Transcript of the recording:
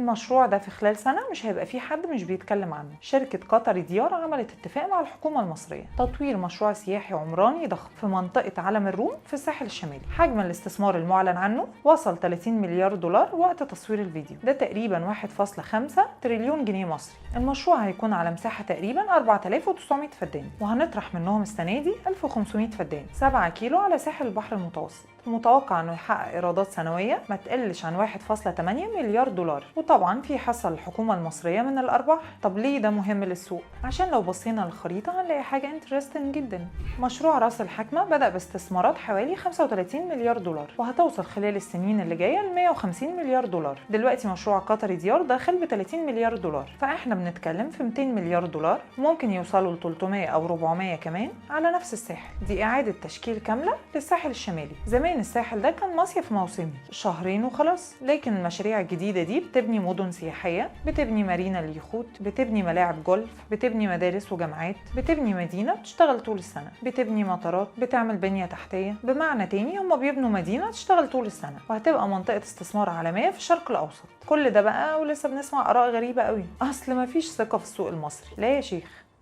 المشروع ده في خلال سنة مش هيبقى فيه حد مش بيتكلم عنه. شركة قطر ديار عملت اتفاق مع الحكومة المصرية تطوير مشروع سياحي عمراني ضخم في منطقة علم الروم في الساحل الشمالي. حجم الاستثمار المعلن عنه وصل 30 مليار دولار وقت تصوير الفيديو، ده تقريبا 1.5 تريليون جنيه مصري. المشروع هيكون على مساحة تقريبا 4900 فدان، وهنطرح منهم السنة دي 1500 فدان 7 كيلو على ساحل البحر المتوسط. المتوقع انه يحقق ايرادات سنويه ما تقلش عن 1.8 مليار دولار، وطبعا في حصه للحكومه المصريه من الارباح. طب ليه ده مهم للسوق؟ عشان لو بصينا للخريطه هنلاقي حاجه انترستنج جدا. مشروع راس الحكمه بدا باستثمارات حوالي 35 مليار دولار، وهتوصل خلال السنين اللي جايه ل 150 مليار دولار. دلوقتي مشروع قطر ديار داخل ب 30 مليار دولار، فاحنا بنتكلم في 200 مليار دولار، ممكن يوصلوا ل 300 او 400 كمان على نفس الساحل. دي اعاده تشكيل كامله للساحل الشمالي. زمان الساحل ده كان مصيف موسمي شهرين وخلاص، لكن المشاريع الجديدة دي بتبني مدن سياحية، بتبني مارينا لليخوت، بتبني ملاعب جولف، بتبني مدارس وجامعات، بتبني مدينة بتشتغل طول السنة، بتبني مطارات، بتعمل بنية تحتية. بمعنى تاني هم بيبنوا مدينة تشتغل طول السنة، وهتبقى منطقة استثمار عالمية في الشرق الأوسط. كل ده بقى ولسه بنسمع آراء غريبة قوي، أصل مفيش ثقة في السوق المصري. لا يا شيخ،